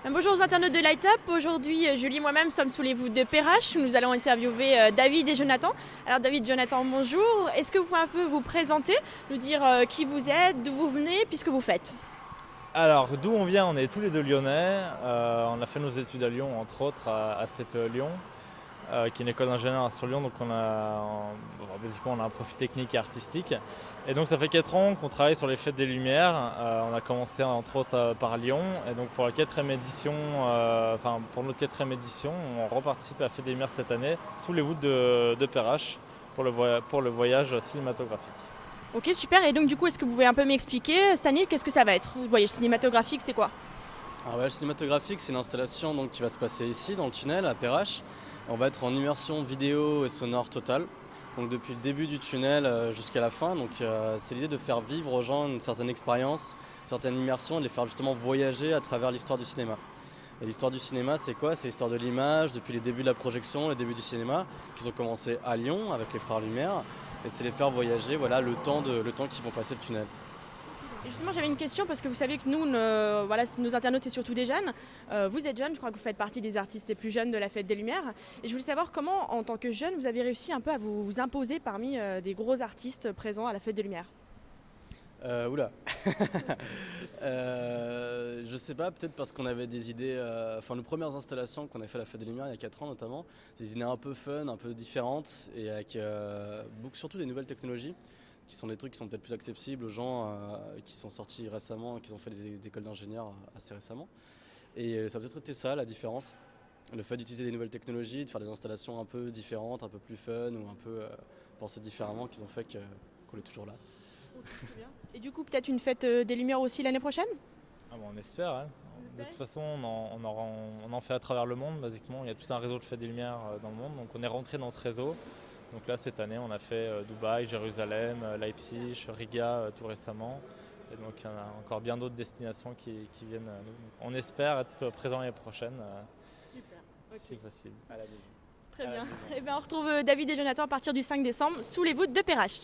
Bonjour aux internautes de Light Up. Aujourd'hui, Julie et moi-même sommes sous les voûtes de Perrache où nous allons interviewer David et Jonathan. Alors David, Jonathan, bonjour. Est-ce que vous pouvez un peu vous présenter, nous dire qui vous êtes, d'où vous venez, puis ce que vous faites? Alors, d'où on vient, on est tous les deux lyonnais. On a fait nos études à Lyon, entre autres, à CPE Lyon, qui est une école d'ingénieur sur Lyon. Donc, basiquement, on a un profil technique et artistique. Et donc, ça fait 4 ans qu'on travaille sur les Fêtes des Lumières. On a commencé, entre autres, par Lyon. Et donc, pour la 4e édition, pour notre 4e édition, on reparticipe à la Fête des Lumières cette année, sous les voûtes de Perrache, pour le voyage cinématographique. Ok, super. Et donc du coup, est-ce que vous pouvez un peu m'expliquer cette année, qu'est-ce que ça va être? Le voyage cinématographique, c'est quoi? Alors, le cinématographique, c'est une installation donc, qui va se passer ici, dans le tunnel, à Perrache. On va être en immersion vidéo et sonore totale. Donc, depuis le début du tunnel jusqu'à la fin. Donc, c'est l'idée de faire vivre aux gens une certaine expérience, une certaine immersion, et de les faire justement voyager à travers l'histoire du cinéma. Et l'histoire du cinéma, c'est quoi? C'est l'histoire de l'image, depuis les débuts de la projection, les débuts du cinéma, qui ont commencé à Lyon avec les Frères Lumière. Et c'est les faire voyager, voilà, le temps qu'ils vont passer le tunnel. Et justement, j'avais une question parce que vous savez que nous, nos internautes, c'est surtout des jeunes. Vous êtes jeunes, je crois que vous faites partie des artistes les plus jeunes de la Fête des Lumières. Et je voulais savoir comment, en tant que jeune, vous avez réussi un peu à vous imposer parmi des gros artistes présents à la Fête des Lumières. Oula. Je sais pas, peut-être parce qu'on avait des idées. Nos premières installations qu'on a fait à la Fête des Lumières il y a 4 ans notamment, des idées un peu fun, un peu différentes et avec surtout des nouvelles technologies qui sont des trucs qui sont peut-être plus accessibles aux gens qui sont sortis récemment, qui ont fait des écoles d'ingénieurs assez récemment. Et ça a peut-être été ça la différence. Le fait d'utiliser des nouvelles technologies, de faire des installations un peu différentes, un peu plus fun ou un peu pensées différemment qu'ils ont fait qu'on est toujours là. Très bien. Et du coup, peut-être une Fête des Lumières aussi l'année prochaine? On espère. Hein. De toute façon, on en fait à travers le monde, basiquement. Il y a tout un réseau de Fêtes des Lumières dans le monde. Donc on est rentré dans ce réseau. Donc là, cette année, on a fait Dubaï, Jérusalem, Leipzig, Riga tout récemment. Et donc il y en a encore bien d'autres destinations qui viennent à nous. Donc, on espère être présent l'année prochaine, Super. si possible. À la maison. Très bien. Et bien, on retrouve David et Jonathan à partir du 5 décembre sous les voûtes de Perrache.